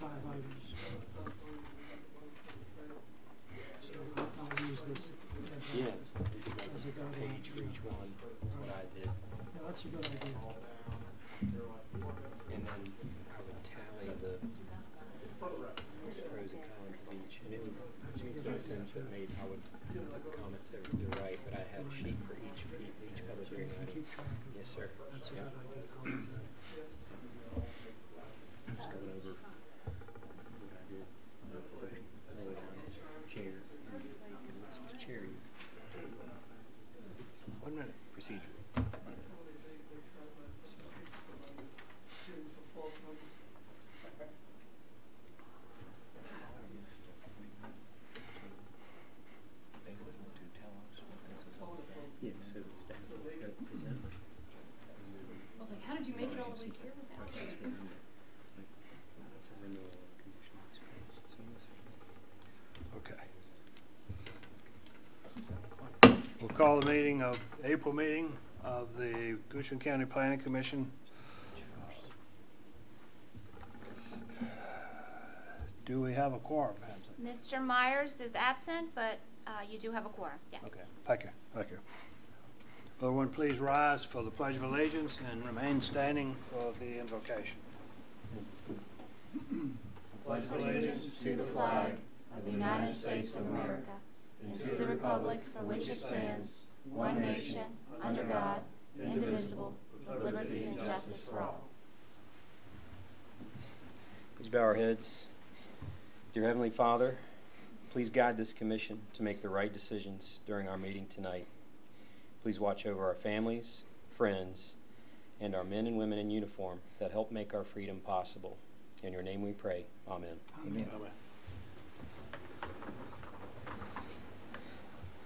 5 items. So I'll use this as a guide page for each one. That's what I did. Yeah, that's a good idea. And then I would tally the pros and cons of each. And it would make sense that maybe I would put comments over to the right, but I had a sheet for each public hearing item. Yes, sir. That's a good idea. Just going over what I did for chair. Because it's the chair. It's 1 minute procedure. Yeah, so the staff will present. I was like, how did you make it all the way here without me? Okay. We'll call the meeting of April meeting of the Goochland County Planning Commission. Do we have a quorum? Mr. Myers is absent, but you do have a quorum, yes. Okay, thank you, thank you. Will everyone please rise for the Pledge of Allegiance and remain standing for the invocation. Pledge allegiance to the flag of the United States of America and to the republic for which it stands, one nation, under God, indivisible, with liberty and justice for all. Please bow our heads. Dear Heavenly Father, please guide this commission to make the right decisions during our meeting tonight. Please watch over our families, friends, and our men and women in uniform that help make our freedom possible. In your name we pray. Amen. Amen.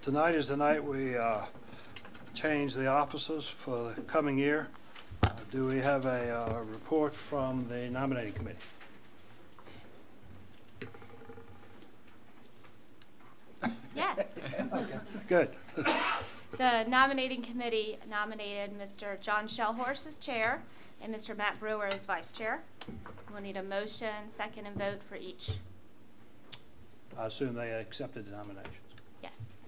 Tonight is the night we change the officers for the coming year. Do we have a report from the nominating committee? Yes. Okay, good. The nominating committee nominated Mr. John Shellhorst as chair and Mr. Matt Brewer as vice chair. We'll need a motion, second, and vote for each. I assume they accepted the nominations. Yes.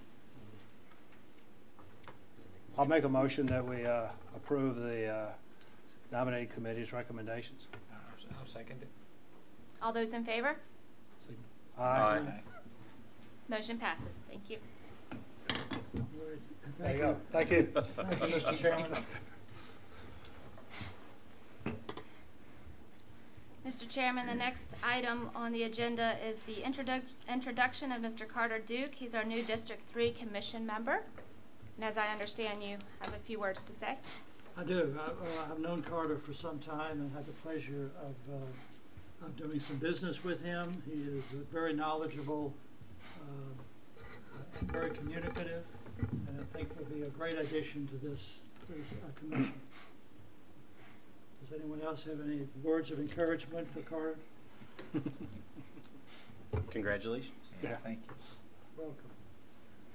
I'll make a motion that we approve the nominating committee's recommendations. I'll second it. All those in favor? Aye. Motion passes. Thank you. There you go. Thank you. Thank you, Mr. Chairman. Mr. Chairman, the next item on the agenda is the introduction of Mr. Carter Duke. He's our new District 3 Commission member. And as I understand, you have a few words to say. I do. I've known Carter for some time and had the pleasure of doing some business with him. He is very knowledgeable, and very communicative, and I think will be a great addition to this commission. Does anyone else have any words of encouragement for Carter? Congratulations. Yeah. Thank you. Welcome.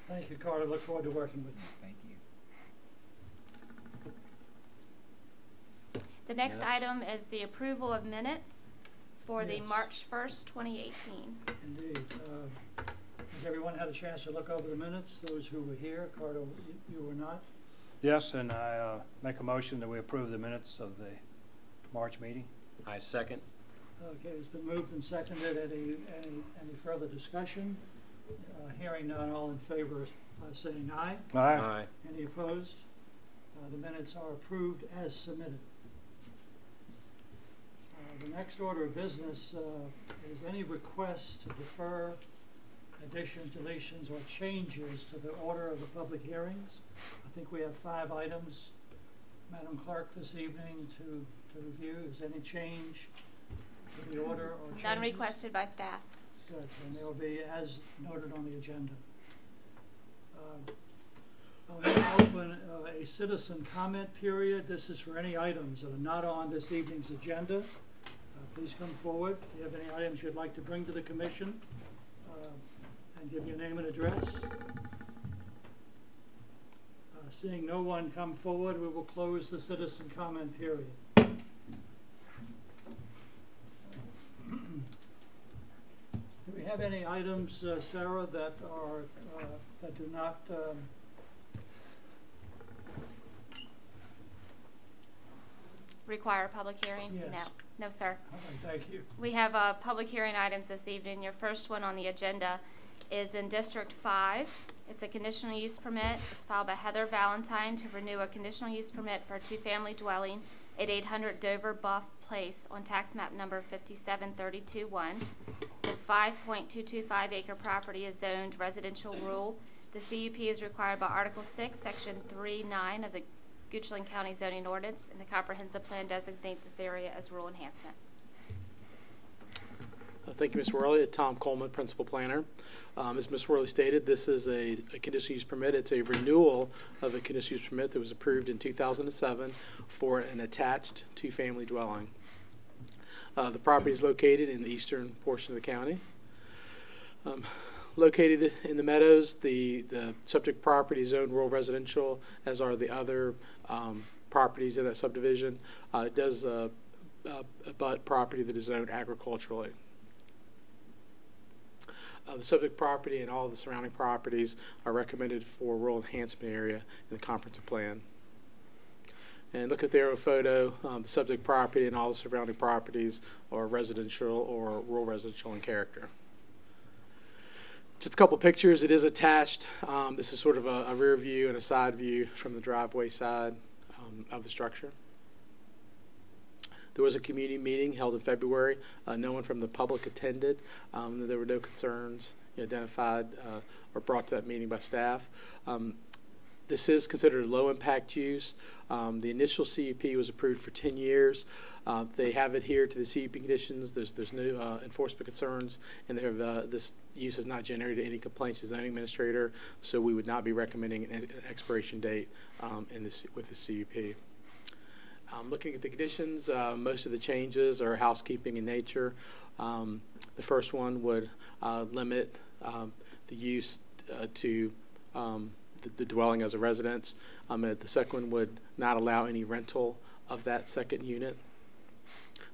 Thank you, Carter. Look forward to working with you. Thank you. The next item is the approval of minutes for the March 1st, 2018. Indeed. Has everyone had a chance to look over the minutes? Those who were here, Carter, you were not? Yes, and I make a motion that we approve the minutes of the March meeting. I second. Okay, it's been moved and seconded. Any further discussion? Hearing none, all in favor saying aye. Aye. Any opposed? The minutes are approved as submitted. The next order of business is any request to defer additions, deletions, or changes to the order of the public hearings. I think we have 5 items, Madam Clerk, this evening to review. Is any change to the order or changes? None requested by staff. Good, and they will be as noted on the agenda. I'll now open a citizen comment period. This is for any items that are not on this evening's agenda. Please come forward if you have any items you'd like to bring to the commission, and give your name and address. Seeing no one come forward, we will close the citizen comment period. Do we have any items, Sarah, that are, that do not, Require a public hearing? Yes. No, sir. all right, thank you. We have public hearing items this evening. Your first one on the agenda is in District 5. It's a conditional use permit. It's filed by Heather Valentine to renew a conditional use permit for a two-family dwelling at 800 Dover Bluff Place on tax map number 57321. The 5.225 acre property is zoned residential rural. The CUP is required by Article 6, Section 3.9 of the Goochland County zoning ordinance, and the comprehensive plan designates this area as rural enhancement. Thank you, Ms. Worley. Tom Coleman, Principal Planner. As Ms. Worley stated, this is a conditional use permit. It's a renewal of a conditional use permit that was approved in 2007 for an attached two-family dwelling. The property is located in the eastern portion of the county. Located in the meadows, the subject property is zoned rural residential, as are the other properties in that subdivision. It does abut property that is zoned agriculturally. The subject property and all of the surrounding properties are recommended for rural enhancement area in the comprehensive plan. And look at the aerial photo. The subject property and all the surrounding properties are residential or rural residential in character. Just a couple pictures. It is attached. This is sort of a rear view and a side view from the driveway side of the structure. There was a community meeting held in February. No one from the public attended. There were no concerns identified or brought to that meeting by staff. This is considered a low-impact use. The initial CUP was approved for 10 years. They have adhered to the CUP conditions. There's no enforcement concerns, and this use has not generated any complaints to the zoning administrator, so we would not be recommending an expiration date with the CUP. Looking at the conditions, most of the changes are housekeeping in nature. The first one would limit the use to the dwelling as a residence. The second one would not allow any rental of that second unit.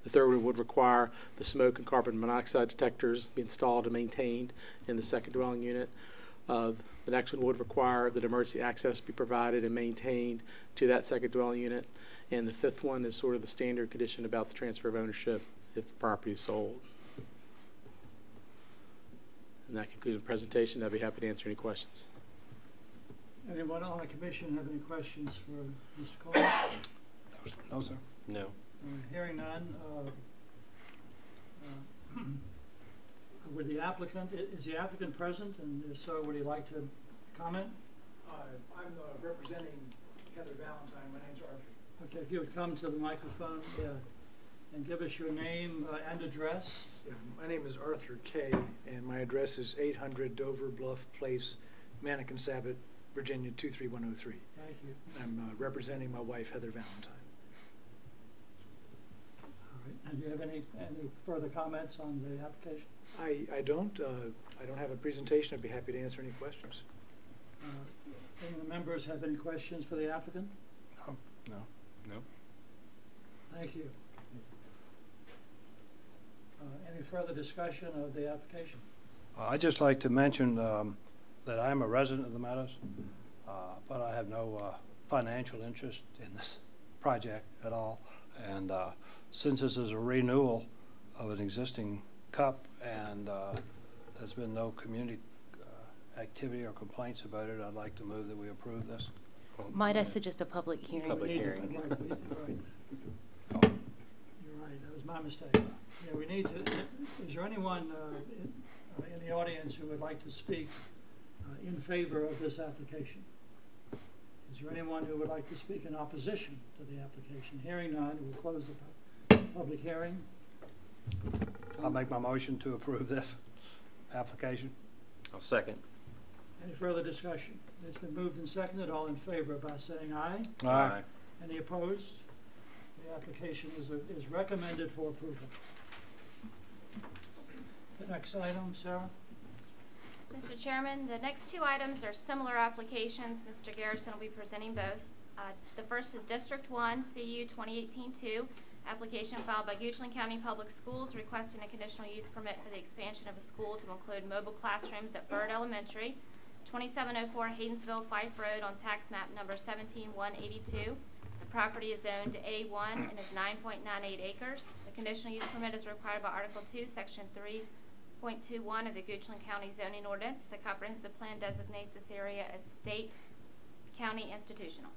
The third one would require the smoke and carbon monoxide detectors be installed and maintained in the second dwelling unit. The next one would require that emergency access be provided and maintained to that second dwelling unit. And the fifth one is sort of the standard condition about the transfer of ownership if the property is sold. And that concludes the presentation. I'd be happy to answer any questions. Anyone on the commission have any questions for Mr. Coleman? No, sir. No. Hearing none, would the applicant, is the applicant present, and if so, would he like to comment? I'm representing Heather Valentine. My name's Arthur. Okay, if you would come to the microphone, and give us your name and address. Yeah, my name is Arthur Kay, and my address is 800 Dover Bluff Place, Manikinsabat, Virginia 23103. Thank you. I'm representing my wife, Heather Valentine. All right. And do you have any further comments on the application? I don't have a presentation. I'd be happy to answer any questions. Any of the members have any questions for the applicant? No. No. Thank you. Any further discussion of the application? I'd just like to mention that I'm a resident of the Meadows, but I have no financial interest in this project at all. And since this is a renewal of an existing CUP and there's been no community activity or complaints about it, I'd like to move that we approve this. Might I suggest a public hearing? Public hearing. Right. You're right, that was my mistake. Yeah, we need to, is there anyone in the audience who would like to speak in favor of this application? Is there anyone who would like to speak in opposition to the application? Hearing none, we'll close the public hearing. I'll make my motion to approve this application. I'll second. Any further discussion? It's been moved and seconded. All in favor by saying aye. Aye. Any opposed? The application is recommended for approval. The next item, Sarah? Mr. Chairman, the next two items are similar applications. Mr. Garrison will be presenting both. The first is District 1, CU 2018-2. Application filed by Goochland County Public Schools requesting a conditional use permit for the expansion of a school to include mobile classrooms at Byrd Elementary, 2704 Haydensville, Fife Road on tax map number 17182. The property is zoned A1 and is 9.98 acres. The conditional use permit is required by Article 2, Section 3.21 of the Goochland County zoning ordinance. The comprehensive plan designates this area as state county institutional.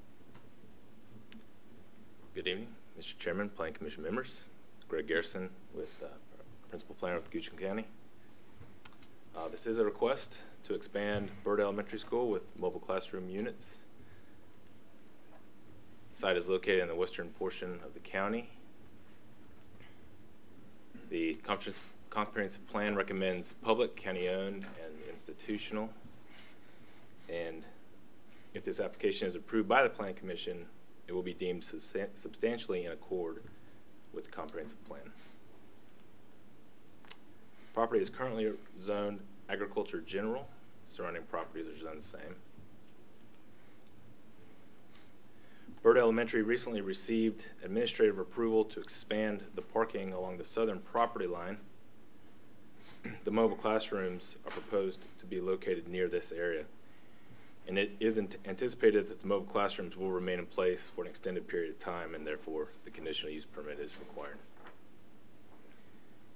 Good evening, Mr. Chairman, Planning Commission members. Greg Garrison with Principal Planner with Goochland County. This is a request to expand Byrd Elementary School with mobile classroom units. The site is located in the western portion of the county. The comprehensive plan recommends public, county-owned, and institutional. And if this application is approved by the Planning Commission, it will be deemed substantially in accord with the comprehensive plan. Property is currently zoned agriculture general. Surrounding properties are zoned the same. Byrd Elementary recently received administrative approval to expand the parking along the southern property line. The mobile classrooms are proposed to be located near this area, and it is anticipated that the mobile classrooms will remain in place for an extended period of time, and therefore the conditional use permit is required.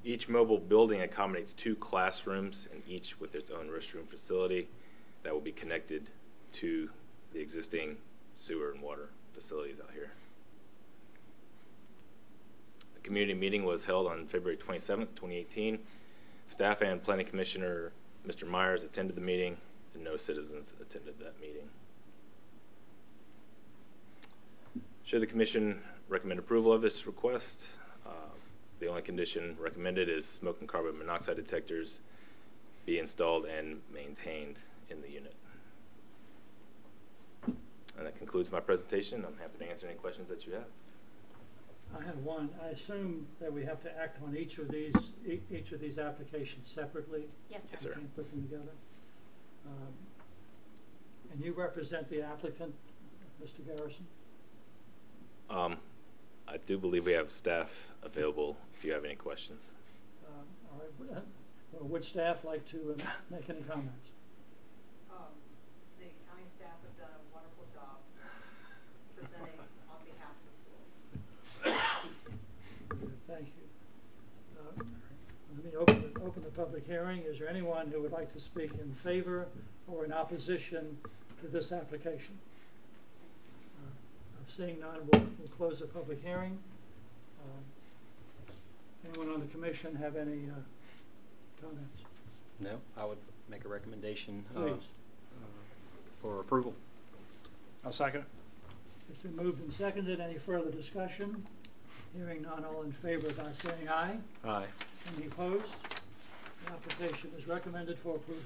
Each mobile building accommodates 2 classrooms, and each with its own restroom facility that will be connected to the existing sewer and water facilities out here. A community meeting was held on February 27th, 2018. Staff and Planning Commissioner Mr. Myers attended the meeting, and no citizens attended that meeting. Should the Commission recommend approval of this request, the only condition recommended is smoke and carbon monoxide detectors be installed and maintained in the unit. And that concludes my presentation. I'm happy to answer any questions that you have. I have one. I assume that we have to act on each of these applications separately? Yes, sir. Yes, sir. We can't put them together? And you represent the applicant, Mr. Garrison? I do believe we have staff available if you have any questions. All right. Well, would staff like to make any comments? The county staff have done a wonderful job presenting on behalf of the schools. Thank you. Let me open the public hearing. Is there anyone who would like to speak in favor or in opposition to this application? Seeing none, we'll close the public hearing. Anyone on the commission have any comments? No, I would make a recommendation Please. for approval. I'll second it. It's been moved and seconded. Any further discussion? Hearing none, all in favor by saying aye. Aye. Any opposed? The application is recommended for approval.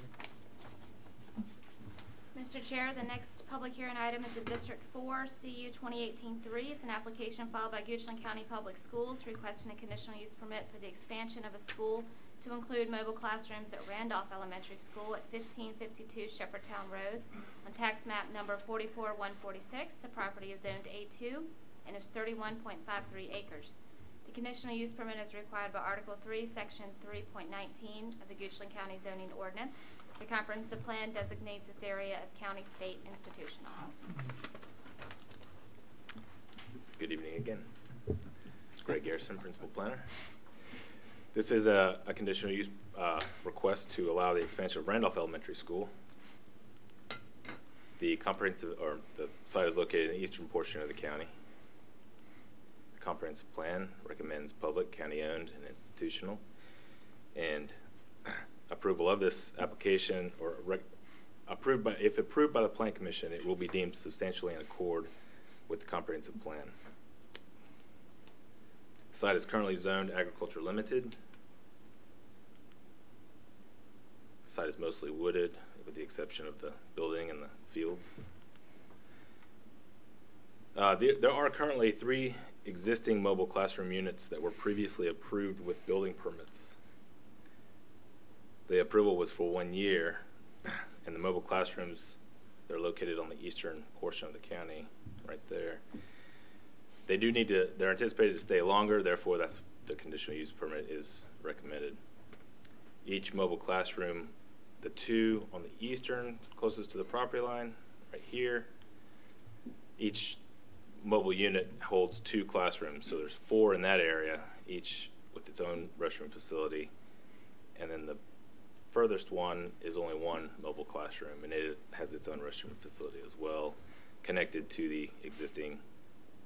Mr. Chair, the next public hearing item is a District 4 CU 2018-3. It's an application filed by Goochland County Public Schools requesting a conditional use permit for the expansion of a school to include mobile classrooms at Randolph Elementary School at 1552 Shepherdtown Road on tax map number 44146. The property is zoned A2 and is 31.53 acres. The conditional use permit is required by Article 3, Section 3.19 of the Goochland County zoning ordinance. The comprehensive plan designates this area as county state institutional. Good evening again. It's Greg Garrison, Principal Planner. This is a conditional use request to allow the expansion of Randolph Elementary School. The site is located in the eastern portion of the county. The comprehensive plan recommends public, county-owned, and institutional. And approval of this application, or if approved by the Plan Commission, it will be deemed substantially in accord with the comprehensive plan. The site is currently zoned agriculture limited. The site is mostly wooded, with the exception of the building and the fields. There are currently 3 existing mobile classroom units that were previously approved with building permits. The approval was for 1 year, and the mobile classrooms, they're located on the eastern portion of the county, right there. They do need to, they're anticipated to stay longer, therefore that's the conditional use permit is recommended. Each mobile classroom, the two on the eastern closest to the property line, right here, each mobile unit holds 2 classrooms, so there's 4 in that area, each with its own restroom facility. And then the furthest one is only 1 mobile classroom, and it has its own restroom facility as well, connected to the existing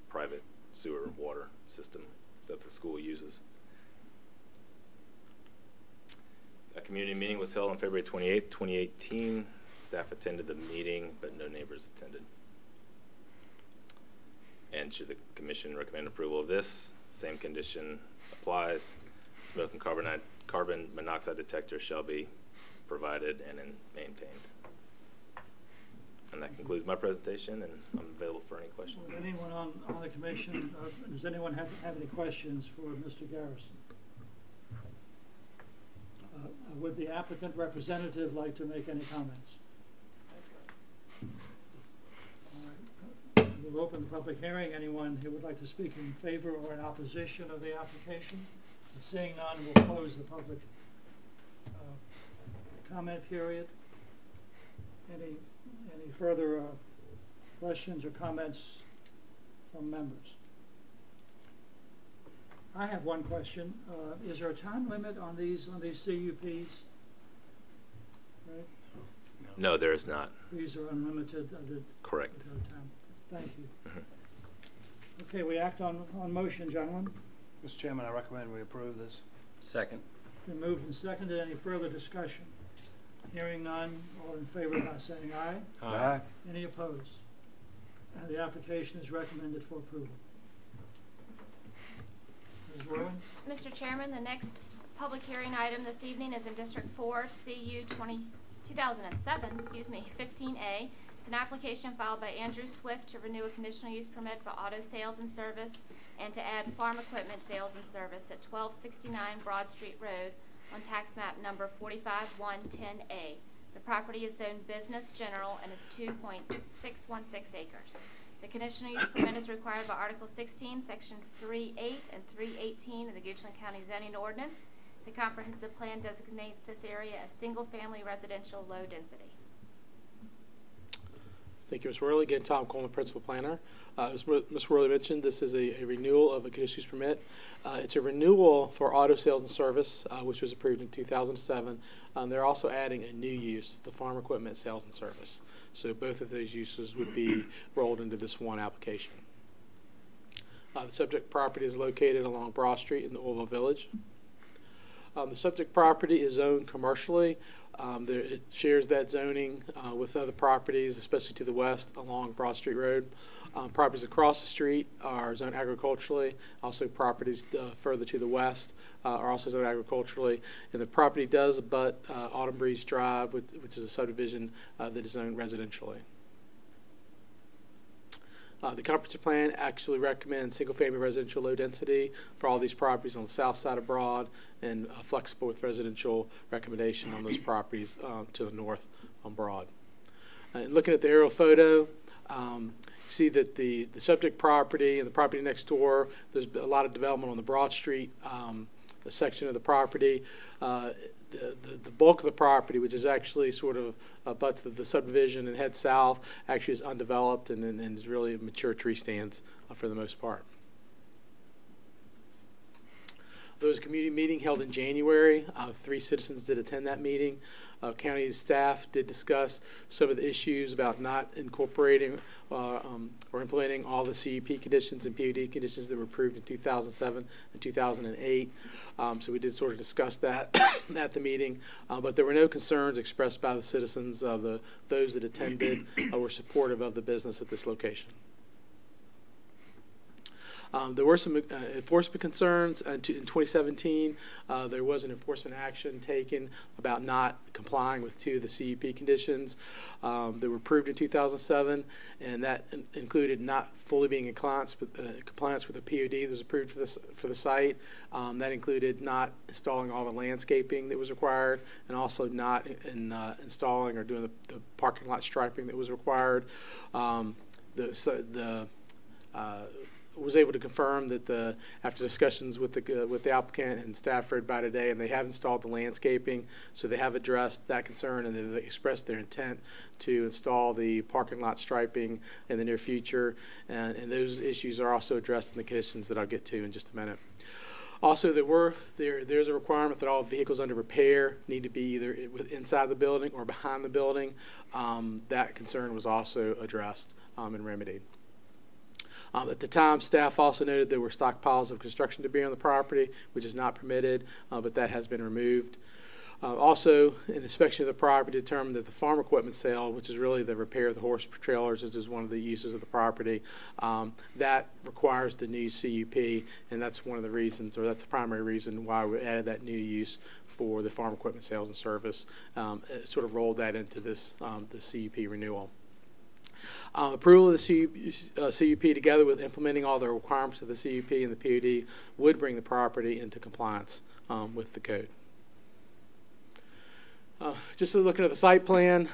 private sewer water system that the school uses. A community meeting was held on February 28th, 2018. Staff attended the meeting, but no neighbors attended. And should the commission recommend approval of this, same condition applies. Smoke and carbon monoxide detector shall be provided and maintained. And that concludes my presentation, and I'm available for any questions. Would anyone on the commission, does anyone have any questions for Mr. Garrison? Would the applicant representative like to make any comments? All right. We'll open the public hearing. Anyone who would like to speak in favor or in opposition of the application? Seeing none, we'll close the public comment period. Any further questions or comments from members? I have one question. Is there a time limit on these CUPs? Right? No, there is not. These are unlimited. Correct. Time. Thank you. Okay, we act on motion, gentlemen. Mr. Chairman, I recommend we approve this. Second. Been moved and seconded. Any further discussion? Hearing none, all in favor by saying aye. Aye. Any opposed? The application is recommended for approval. Ms. Werwin? Mr. Chairman, the next public hearing item this evening is in District 4, CU 2007, 15A. It's an application filed by Andrew Swift to renew a conditional use permit for auto sales and service and to add farm equipment sales and service at 1269 Broad Street Road on tax map number 45110A. The property is zoned business general and is 2.616 acres. The conditional use permit is required by Article 16, Sections 3.8 and 3.18 of the Goochland County Zoning Ordinance. The comprehensive plan designates this area as single-family residential low density. Thank you, Ms. Worley. Again, Tom Coleman, Principal Planner. As Ms. Worley mentioned, this is a renewal of a conditional use permit. It's a renewal for auto sales and service, which was approved in 2007. They're also adding a new use, the farm equipment sales and service. So both of those uses would be rolled into this one application. The subject property is located along Broad Street in the Oilville Village. The subject property is zoned commercially. It shares that zoning with other properties, especially to the west along Broad Street Road. Properties across the street are zoned agriculturally. Also, properties further to the west are also zoned agriculturally. And the property does abut Autumn Breeze Drive, which is a subdivision that is zoned residentially. The comprehensive plan actually recommends single-family residential low density for all these properties on the south side of Broad, and flexible with residential recommendation on those properties to the north on Broad. Looking at the aerial photo, you see that the subject property and the property next door, there's a lot of development on the Broad Street section of the property. The bulk of the property, which is actually sort of butts the subdivision and heads south, actually is undeveloped and is really mature tree stands for the most part. There was a community meeting held in January. 3 citizens did attend that meeting. County staff did discuss some of the issues about not incorporating or implementing all the CUP conditions and PUD conditions that were approved in 2007 and 2008. So we did sort of discuss that at the meeting, but there were no concerns expressed by the citizens. Those that attended were supportive of the business at this location. There were some enforcement concerns in 2017. There was an enforcement action taken about not complying with 2 of the CUP conditions that were approved in 2007, and that included not fully being in compliance with the PUD that was approved for the site. That included not installing all the landscaping that was required, and also not installing or doing the parking lot striping that was required. was able to confirm that after discussions with the applicant and staff for about a day, and they have installed the landscaping, so they have addressed that concern, and they've expressed their intent to install the parking lot striping in the near future, and those issues are also addressed in the conditions that I'll get to in just a minute. Also, there's a requirement that all vehicles under repair need to be either inside the building or behind the building. That concern was also addressed and remedied. At the time, staff also noted there were stockpiles of construction debris on the property, which is not permitted, but that has been removed. Also, an inspection of the property determined that the farm equipment sale, which is really the repair of the horse trailers, which is one of the uses of the property, that requires the new CUP, and that's one of the reasons, or that's the primary reason why we added that new use for the farm equipment sales and service. It sort of rolled that into this the CUP renewal. Approval of the CUP together with implementing all the requirements of the CUP and the PUD would bring the property into compliance with the code. Just looking at the site plan,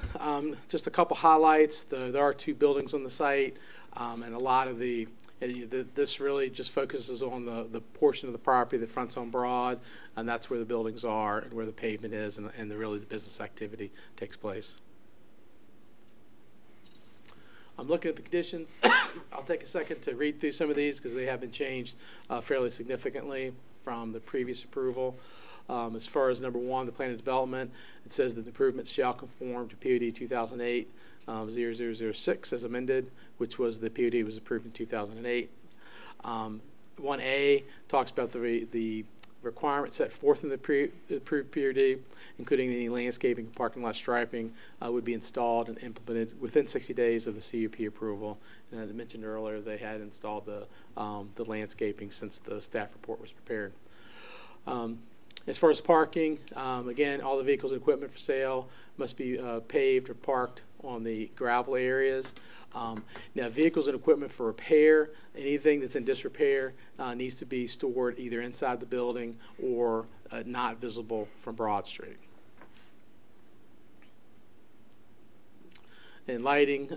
just a couple highlights. There are 2 buildings on the site, and a lot of this really just focuses on the portion of the property that fronts on Broad, and that's where the buildings are and where the pavement is, and really the business activity takes place. I'm looking at the conditions. I'll take a second to read through some of these because they have been changed fairly significantly from the previous approval. As far as number 1, the plan of development, it says that the improvements shall conform to PUD 2008-0006 as amended, which was the PUD was approved in 2008. 1A talks about the requirements set forth in the approved PUD, including any landscaping and parking lot striping, would be installed and implemented within 60 days of the CUP approval. And as I mentioned earlier, they had installed the landscaping since the staff report was prepared. As far as parking, again, all the vehicles and equipment for sale must be paved or parked on the gravel areas. Now, vehicles and equipment for repair, anything that's in disrepair needs to be stored either inside the building or not visible from Broad Street. And lighting,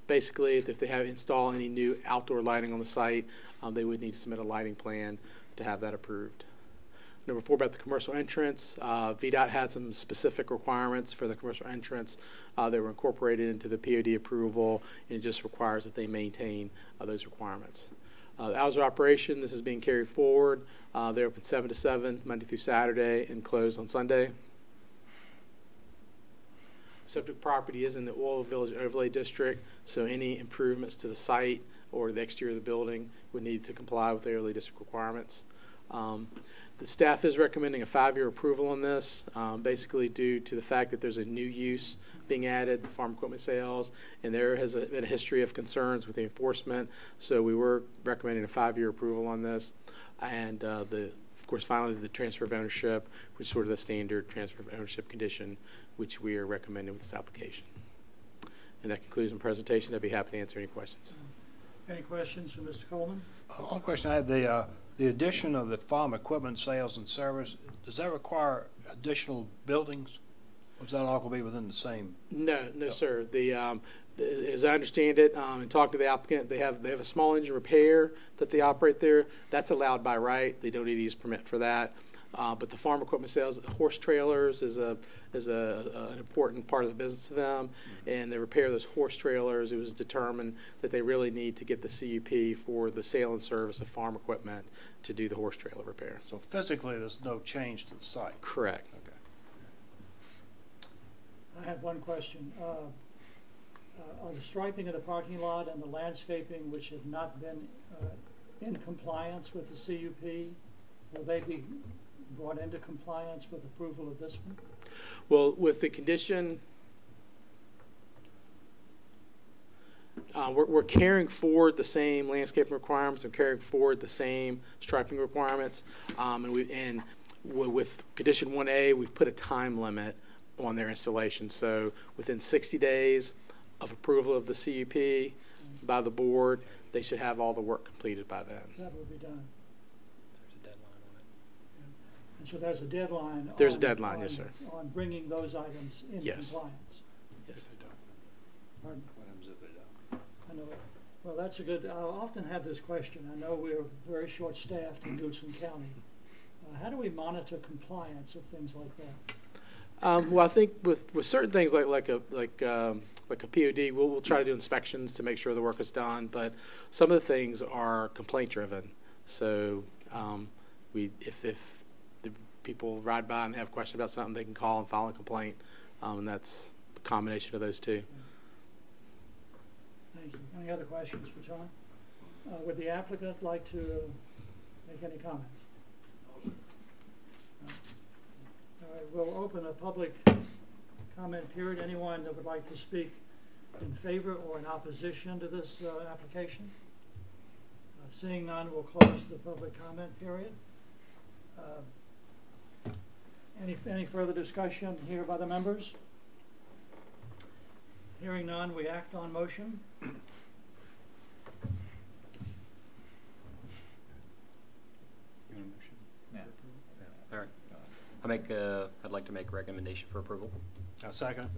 basically, if they have installed any new outdoor lighting on the site, they would need to submit a lighting plan to have that approved. Number 4, about the commercial entrance. VDOT had some specific requirements for the commercial entrance that were incorporated into the POD approval, and it just requires that they maintain those requirements. The hours of operation, this is being carried forward. They're open 7 to 7, Monday through Saturday, and closed on Sunday. Subject property is in the Oil Village Overlay District, so any improvements to the site or the exterior of the building would need to comply with the Overlay District requirements. The staff is recommending a 5-year approval on this, basically due to the fact that there's a new use being added, the farm equipment sales, and there has been a history of concerns with the enforcement. So we were recommending a 5-year approval on this. And of course, finally, the transfer of ownership, which is sort of the standard transfer of ownership condition, which we are recommending with this application. And that concludes my presentation. I'd be happy to answer any questions. Any questions for Mr. Coleman? One question I had, the addition of the farm equipment sales and service, does that require additional buildings? Or is that all going to be within the same? No, sir. As I understand it, and talking to the applicant, they have a small engine repair that they operate there. That's allowed by right. They don't need to use permit for that. But the farm equipment sales, horse trailers is an important part of the business to them, and the repair of those horse trailers, it was determined that they really need to get the CUP for the sale and service of farm equipment to do the horse trailer repair. So physically, there's no change to the site? Correct. Okay. I have one question. Are the striping of the parking lot and the landscaping, which have not been in compliance with the CUP, will they be brought into compliance with approval of this one? Well, with the condition, we're carrying forward the same landscaping requirements and carrying forward the same striping requirements. And with condition 1A, we've put a time limit on their installation. So within 60 days of approval of the CUP by the board, they should have all the work completed by then. That will be done. And so there's a deadline. There's a deadline, yes, sir. On bringing those items into Yes. compliance. Yes. Pardon? What happens if they don't? I know Well, that's a good, I often have this question. I know we're very short-staffed in Goochland County. How do we monitor compliance of things like that? Well, I think with certain things like a POD, we'll try to do inspections to make sure the work is done. But some of the things are complaint driven. So if the people ride by and they have questions about something, they can call and file a complaint, and that's a combination of those two. Thank you. Any other questions for John? Would the applicant like to make any comments? All right, we'll open a public comment period. Anyone that would like to speak in favor or in opposition to this application? Seeing none, we'll close the public comment period. Any further discussion here by the members? Hearing none, we act on motion. All right. I'd like to make a recommendation for approval. A second.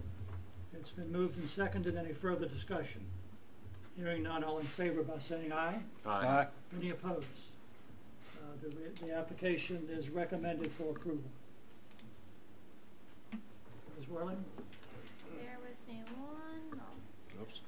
It's been moved and seconded. Any further discussion? Hearing none, all in favor by saying aye. Aye. Any opposed? The application is recommended for approval. Ms. Worling? Bear with me one moment. Oops.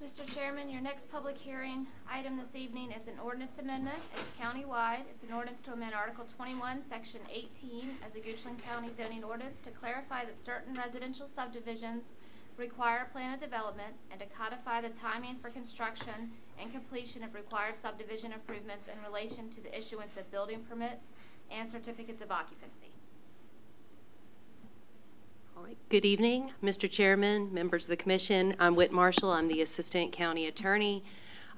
Mr. Chairman, your next public hearing item this evening is an ordinance amendment. It's countywide. It's an ordinance to amend Article 21, Section 18 of the Goochland County Zoning Ordinance to clarify that certain residential subdivisions require a plan of development and to codify the timing for construction and completion of required subdivision improvements in relation to the issuance of building permits and certificates of occupancy. All right. Good evening, Mr. Chairman, members of the Commission. I'm Whit Marshall. I'm the Assistant County Attorney.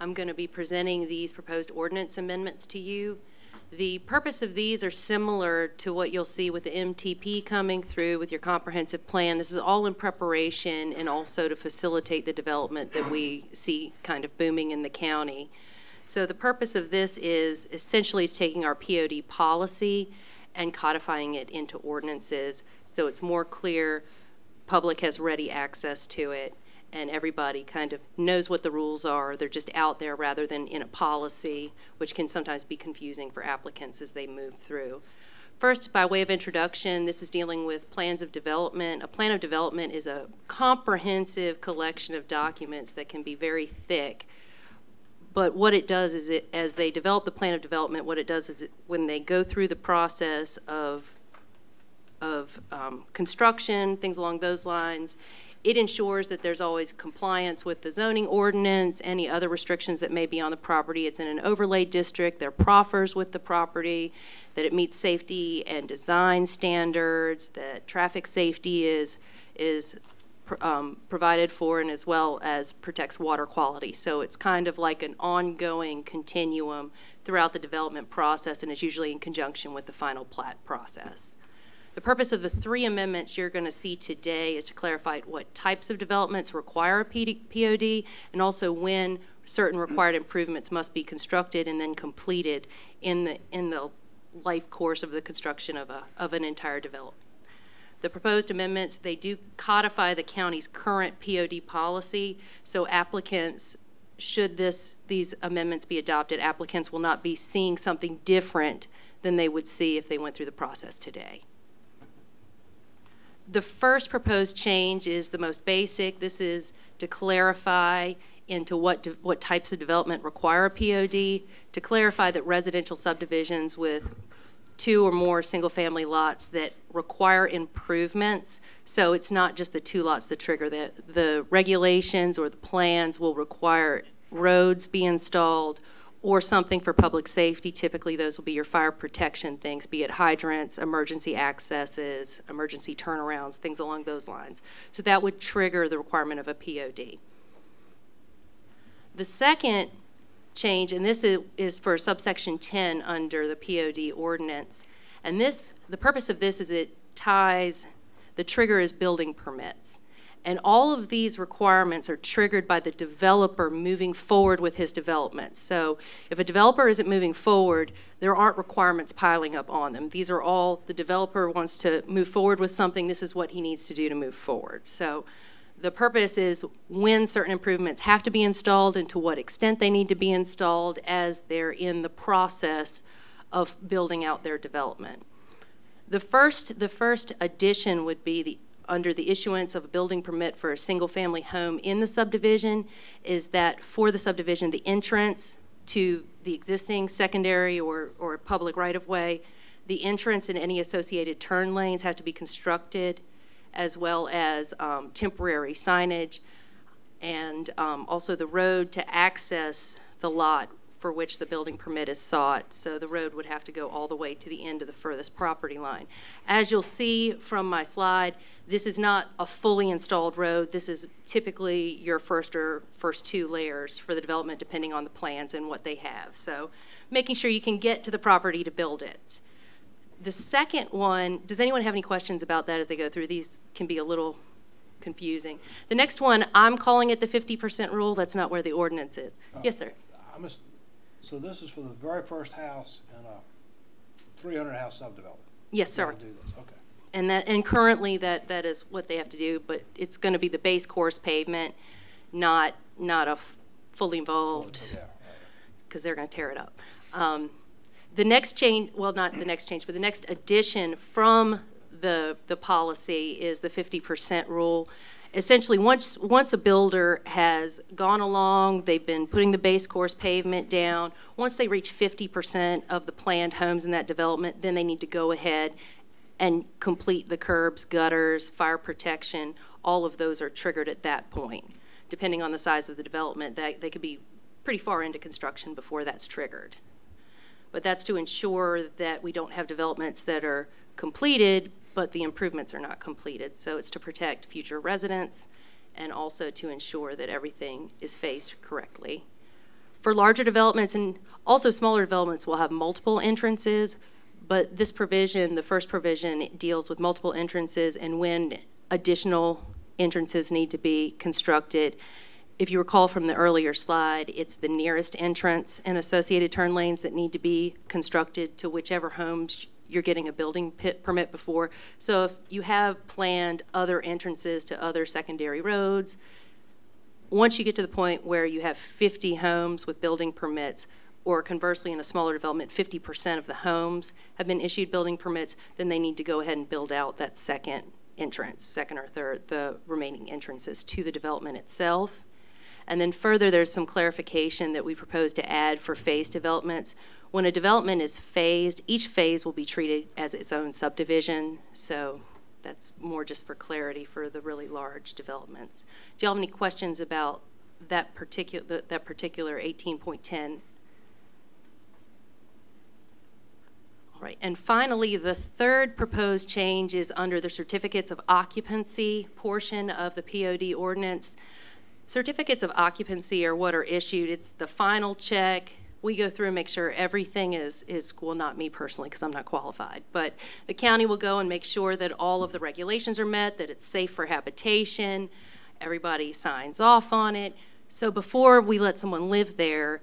I'm going to be presenting these proposed ordinance amendments to you. The purpose of these are similar to what you'll see with the MTP coming through with your comprehensive plan. This is all in preparation and also to facilitate the development that we see kind of booming in the county. So the purpose of this is essentially taking our POD policy and codifying it into ordinances so it's more clear, public has ready access to it, and everybody kind of knows what the rules are. They're just out there rather than in a policy, which can sometimes be confusing for applicants as they move through. First, by way of introduction, this is dealing with plans of development. A plan of development is a comprehensive collection of documents that can be very thick. But what it does is, as they develop the plan of development, what it does is when they go through the process of construction, things along those lines, it ensures that there's always compliance with the zoning ordinance, any other restrictions that may be on the property. It's in an overlay district. There are proffers with the property, that it meets safety and design standards, that traffic safety is provided for, and as well as protects water quality. So it's kind of like an ongoing continuum throughout the development process, and is usually in conjunction with the final plat process. The purpose of the 3 amendments you're going to see today is to clarify what types of developments require a POD, and also when certain required improvements must be constructed and then completed in the life course of the construction of an entire development. The proposed amendments, they do codify the county's current POD policy, so applicants, should these amendments be adopted, applicants will not be seeing something different than they would see if they went through the process today. The first proposed change is the most basic. This is to clarify into what types of development require a POD, to clarify that residential subdivisions with 2 or more single-family lots that require improvements. So it's not just the 2 lots that trigger that. The regulations or the plans will require roads be installed or something for public safety. Typically, those will be your fire protection things, be it hydrants, emergency accesses, emergency turnarounds, things along those lines. So that would trigger the requirement of a POD. The second change, and this is for subsection 10 under the POD ordinance, and the purpose of this is it ties, the trigger is building permits. And all of these requirements are triggered by the developer moving forward with his development. So if a developer isn't moving forward, there aren't requirements piling up on them. These are all, the developer wants to move forward with something, this is what he needs to do to move forward. So the purpose is when certain improvements have to be installed and to what extent they need to be installed as they're in the process of building out their development. The first addition would be under the issuance of a building permit for a single-family home in the subdivision, is that for the subdivision, the entrance to the existing secondary or public right-of-way, the entrance and any associated turn lanes have to be constructed, as well as temporary signage, and also the road to access the lot for which the building permit is sought. So the road would have to go all the way to the end of the furthest property line. As you'll see from my slide, this is not a fully installed road. This is typically your first two layers for the development, depending on the plans and what they have. So making sure you can get to the property to build it. The second one, does anyone have any questions about that as they go through? These can be a little confusing. The next one, I'm calling it the 50% rule. That's not where the ordinance is. Yes, sir. So this is for the very first house in a 300-house subdevelopment? Yes, sir. Do this. Okay. And currently that is what they have to do, but it's going to be the base course pavement, not a fully involved, because they're going to tear it up. The next change, well, not the next change, but the next addition from the policy is the 50% rule. Essentially, once a builder has gone along, they've been putting the base course pavement down, once they reach 50% of the planned homes in that development, then they need to go ahead and complete the curbs, gutters, fire protection. All of those are triggered at that point. Depending on the size of the development, they could be pretty far into construction before that's triggered. But that's to ensure that we don't have developments that are completed, but the improvements are not completed. So it's to protect future residents and also to ensure that everything is phased correctly. For larger developments and also smaller developments will have multiple entrances, but this provision, the first provision, deals with multiple entrances and when additional entrances need to be constructed. If you recall from the earlier slide, it's the nearest entrance and associated turn lanes that need to be constructed to whichever homes you're getting a building permit before. So if you have planned other entrances to other secondary roads, once you get to the point where you have 50 homes with building permits, or conversely in a smaller development, 50% of the homes have been issued building permits, then they need to go ahead and build out that second entrance, second or third, the remaining entrances to the development itself. And then further, there's some clarification that we propose to add for phased developments. When a development is phased, each phase will be treated as its own subdivision. So that's more just for clarity for the really large developments. Do y'all have any questions about that particular 18.10? All right, and finally, the third proposed change is under the certificates of occupancy portion of the POD ordinance. Certificates of occupancy are what are issued. It's the final check. We go through and make sure everything is well, not me personally because I'm not qualified, but the county will go and make sure that all of the regulations are met, that it's safe for habitation, everybody signs off on it. So before we let someone live there,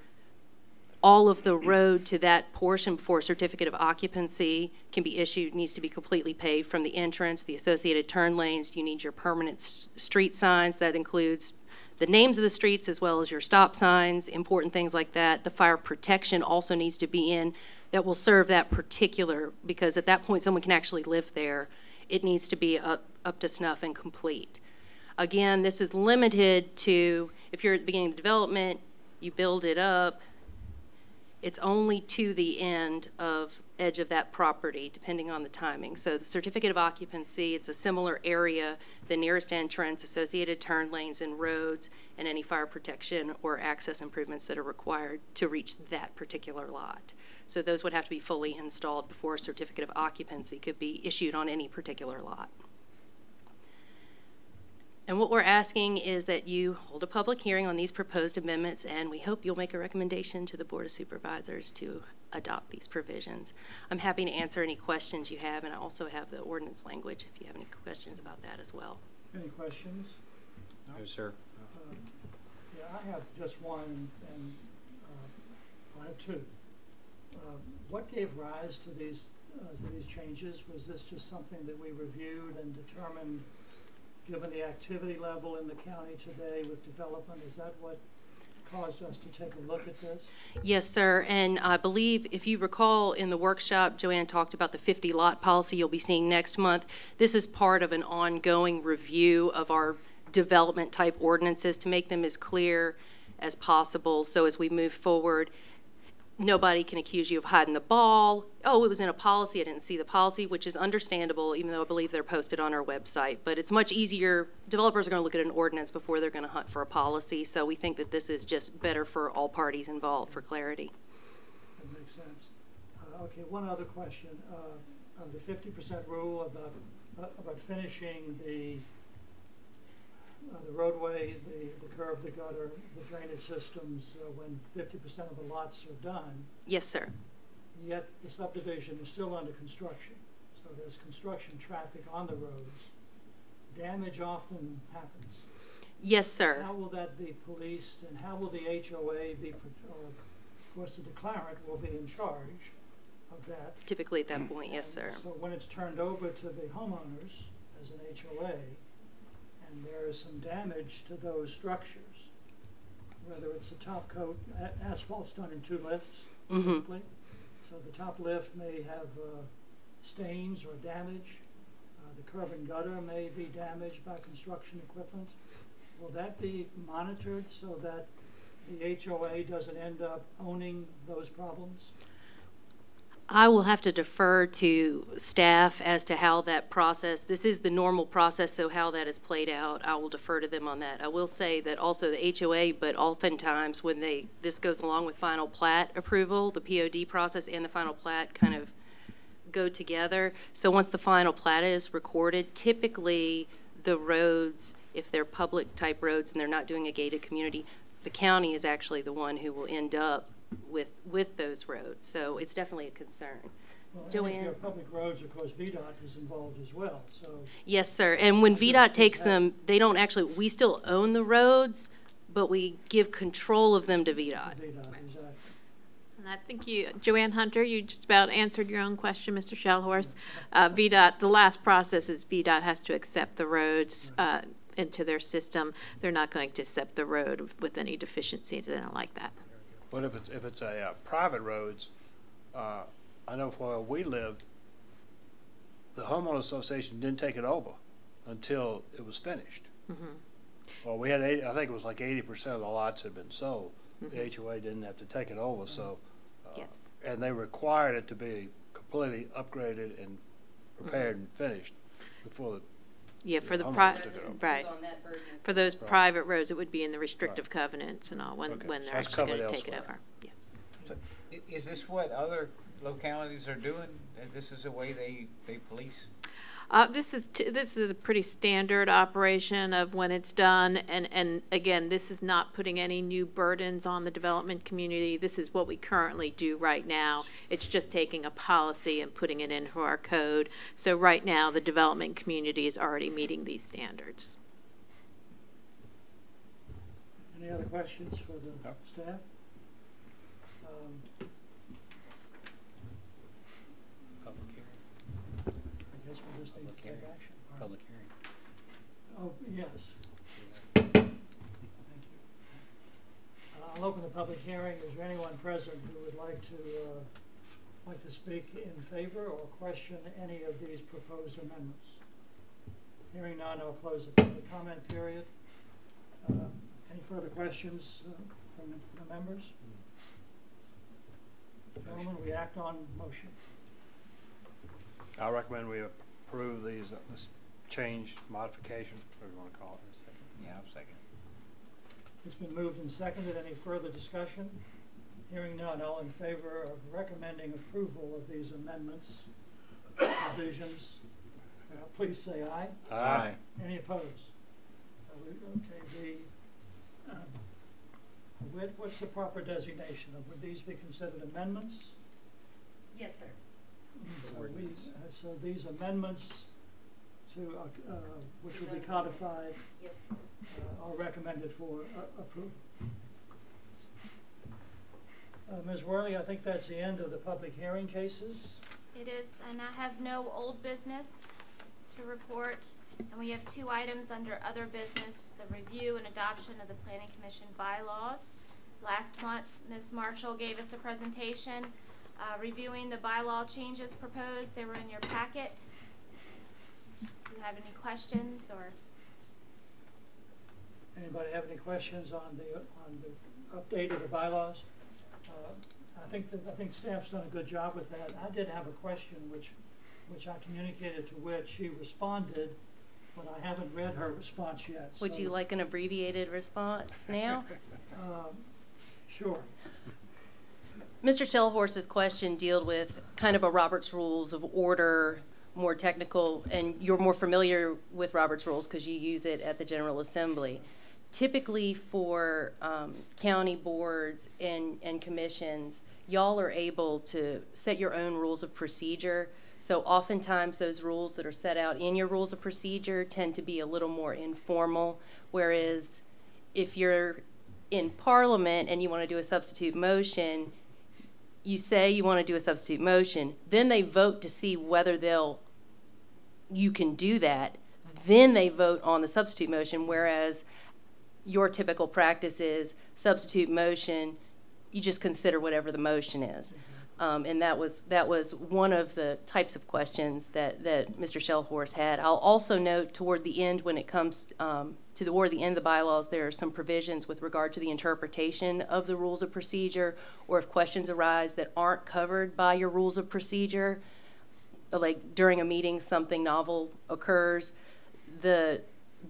all of the road to that portion before a certificate of occupancy can be issued needs to be completely paved from the entrance, the associated turn lanes. You need your permanent street signs. That includes the names of the streets as well as your stop signs, important things like that. The fire protection also needs to be in that will serve that particular, because at that point someone can actually live there. It needs to be up to snuff and complete. Again, this is limited to if you're at the beginning of the development, you build it up, it's only to the edge of that property, depending on the timing. So the certificate of occupancy, it's a similar area, the nearest entrance, associated turn lanes and roads, and any fire protection or access improvements that are required to reach that particular lot. So those would have to be fully installed before a certificate of occupancy could be issued on any particular lot. And what we're asking is that you hold a public hearing on these proposed amendments, and we hope you'll make a recommendation to the Board of Supervisors to adopt these provisions. I'm happy to answer any questions you have, and I also have the ordinance language if you have any questions about that as well. Any questions? No, sir. Yeah, I have just one, and I have two. What gave rise to these changes? Was this just something that we reviewed and determined, given the activity level in the county today with development? Is that what caused us to take a look at this? Yes, sir. And I believe, if you recall, in the workshop, Joanne talked about the 50 lot policy you'll be seeing next month. This is part of an ongoing review of our development type ordinances to make them as clear as possible. So as we move forward, nobody can accuse you of hiding the ball. Oh, it was in a policy, I didn't see the policy, which is understandable, even though I believe they're posted on our website. But it's much easier. Developers are going to look at an ordinance before they're going to hunt for a policy. So we think that this is just better for all parties involved for clarity. That makes sense. Okay, one other question. The 50% rule about finishing the roadway, the curb, the gutter, the drainage systems, when 50% of the lots are done. Yes, sir. Yet the subdivision is still under construction. So there's construction traffic on the roads. Damage often happens. Yes, sir. How will that be policed, and how will the HOA be, of course the declarant will be in charge of that. Typically at that point, yes, sir. So when it's turned over to the homeowners as an HOA, and there is some damage to those structures, whether it's a top coat, asphalt's done in 2 lifts, typically. So the top lift may have stains or damage. The curb and gutter may be damaged by construction equipment. Will that be monitored so that the HOA doesn't end up owning those problems? I will have to defer to staff as to how that process, this is the normal process, so how that is played out, I will defer to them on that. I will say that also the HOA, but oftentimes when this goes along with final plat approval, the POD process and the final plat kind of go together. So once the final plat is recorded, typically the roads, if they're public type roads and they're not doing a gated community, the county is actually the one who will end up with those roads. So it's definitely a concern. Well, Joanne? if you're public roads, of course, VDOT is involved as well. So Yes, sir. And when VDOT takes them, they don't actually, we still own the roads, but we give control of them to VDOT. VDOT, exactly. And I think Joanne Hunter, you just about answered your own question, Mr. Shellhorst. VDOT, the last process is VDOT has to accept the roads into their system. They're not going to accept the road with any deficiencies. They don't like that. But if it's a private roads, I know where we lived, the homeowner association didn't take it over until it was finished. Well, we had I think it was like 80% of the lots had been sold. The HOA didn't have to take it over, so Yes. and they required it to be completely upgraded and repaired and finished before the Yeah, for the homeowners took it over. right. For those private roads, it would be in the restrictive covenants and all when Okay. when So they're that's actually going to covered take it elsewhere. over. Yes. So, is this what other localities are doing? This is the way they police? This is a pretty standard operation of when it's done, and again, this is not putting any new burdens on the development community. This is what we currently do right now. It's just taking a policy and putting it into our code. So right now, the development community is already meeting these standards. Any other questions for the staff? Public hearing. I guess we'll just need to take action. Public hearing. Oh, yes. Thank you. I'll open the public hearing. Is there anyone present who would like to speak in favor or question any of these proposed amendments? Hearing none, I'll close the public comment period. Any further questions from the members? Gentlemen, we act on motion. I recommend we approve this change, modification, whatever you want to call it. Yeah, I'll second. It's been moved and seconded. Any further discussion? Hearing none, all in favor of recommending approval of these amendments, provisions, please say aye. Aye. Any opposed? Okay, what's the proper designation? Would these be considered amendments? Yes, sir. So these amendments which will be codified, Yes. are recommended for approval. Ms. Worley, I think that's the end of the public hearing cases. It is, and I have no old business to report. And we have 2 items under other business, the review and adoption of the Planning Commission bylaws. Last month, Ms. Marshall gave us a presentation reviewing the bylaw changes proposed. They were in your packet. Do you have any questions or? Anybody have any questions on the update of the bylaws? I think staff's done a good job with that. I did have a question which I communicated to Whit. She responded, but I haven't read her response yet. Would so- you like an abbreviated response now? Sure. Mr. Shellhorse's question dealt with kind of a Robert's Rules of Order, more technical, and you're more familiar with Robert's Rules because you use it at the General Assembly. Typically for county boards and commissions, y'all are able to set your own rules of procedure. So oftentimes those rules that are set out in your rules of procedure tend to be a little more informal, whereas if you're in Parliament and you want to do a substitute motion, you say you want to do a substitute motion, then they vote to see whether you can do that, then they vote on the substitute motion, whereas your typical practice is substitute motion, you just consider whatever the motion is. And that was one of the types of questions that Mr. Shellhorse had. I'll also note toward the end, when it comes toward the end of the bylaws, there are some provisions with regard to the interpretation of the rules of procedure, or if questions arise that aren't covered by your rules of procedure, like during a meeting something novel occurs, the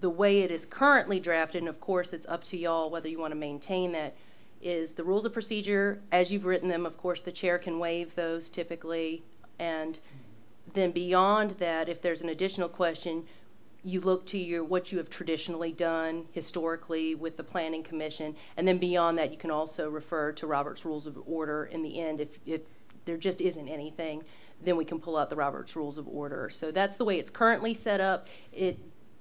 way it is currently drafted, and of course it's up to y'all whether you want to maintain that, is the rules of procedure as you've written them. Of course, the chair can waive those typically, and then beyond that, if there's an additional question, you look to what you have traditionally done historically with the Planning Commission, and then beyond that, you can also refer to Robert's Rules of Order in the end. If there just isn't anything, then we can pull out the Robert's Rules of Order. So that's the way it's currently set up.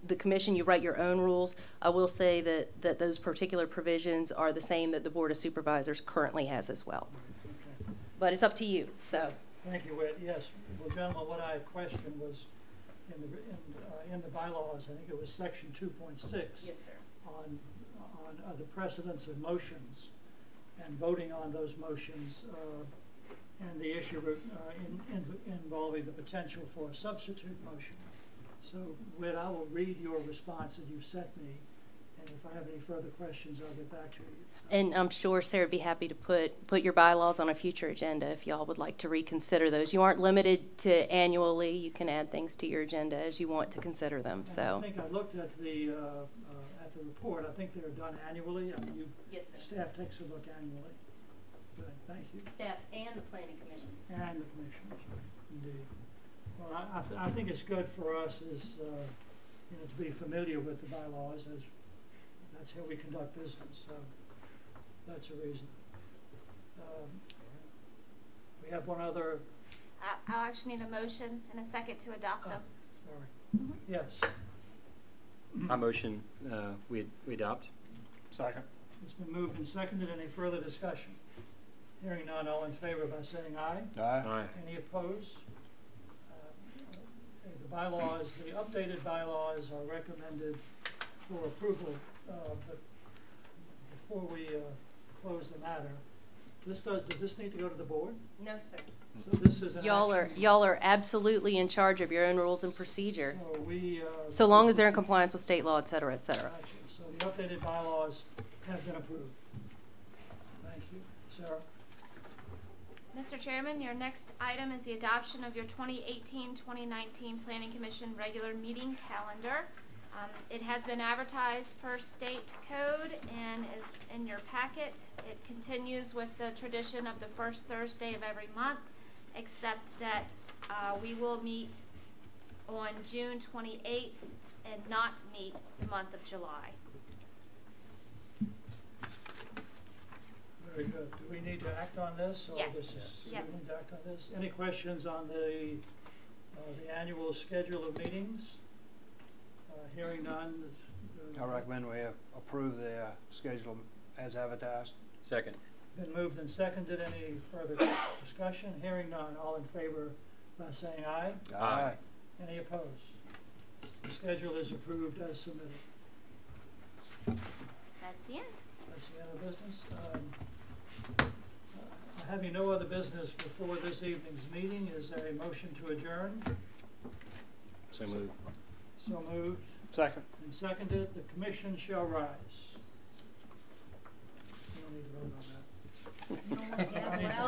The commission, you write your own rules. I will say that those particular provisions are the same that the Board of Supervisors currently has as well. Okay. But it's up to you, so. Thank you, Whit. Yes. Well, gentlemen, what I questioned was in the bylaws, I think it was section 2.6. Yes, sir. On the precedence of motions and voting on those motions, and the issue involving the potential for a substitute motion. So, Whit, I will read your response that you've sent me, and if I have any further questions, I'll get back to you. And I'm sure Sarah would be happy to put your bylaws on a future agenda if y'all would like to reconsider those. You aren't limited to annually. You can add things to your agenda as you want to consider them. And So I think I looked at the report. I think they're done annually. yes, sir. Staff takes a look annually. Good, thank you. Staff and the Planning Commission. And the commissioners, indeed. Well, I think it's good for us to be familiar with the bylaws, as that's how we conduct business. So that's a reason. We have one other. I'll actually need a motion and a second to adopt them. Sorry. Yes. I motion we adopt. Second. It's been moved and seconded. Any further discussion? Hearing none, all in favor by saying aye. Aye. Any opposed? The bylaws, the updated bylaws are recommended for approval, but before we close the matter, does this need to go to the board? No, sir. So this is an Y'all are absolutely in charge of your own rules and procedure, So we. so long as they're in compliance with state law, et cetera, et cetera. Gotcha. So the updated bylaws have been approved. Thank you. Sarah? Mr. Chairman, your next item is the adoption of your 2018-2019 Planning Commission regular meeting calendar. It has been advertised per state code and is in your packet. It continues with the tradition of the first Thursday of every month, except that we will meet on June 28th and not meet the month of July. Very good. Do we need to act on this? Or Yes. this is, Yes. Do we need to act on this? Any questions on the annual schedule of meetings? Hearing none. I recommend we approve the schedule as advertised. Second. Been moved and seconded. Any further discussion? Hearing none. All in favor by saying aye. Aye. Any opposed? The schedule is approved as submitted. That's the end. That's the end of business. Having no other business before this evening's meeting, is there a motion to adjourn? So moved. So moved Second. and seconded. The commission shall rise. You don't need to vote on that. You don't want to get up well.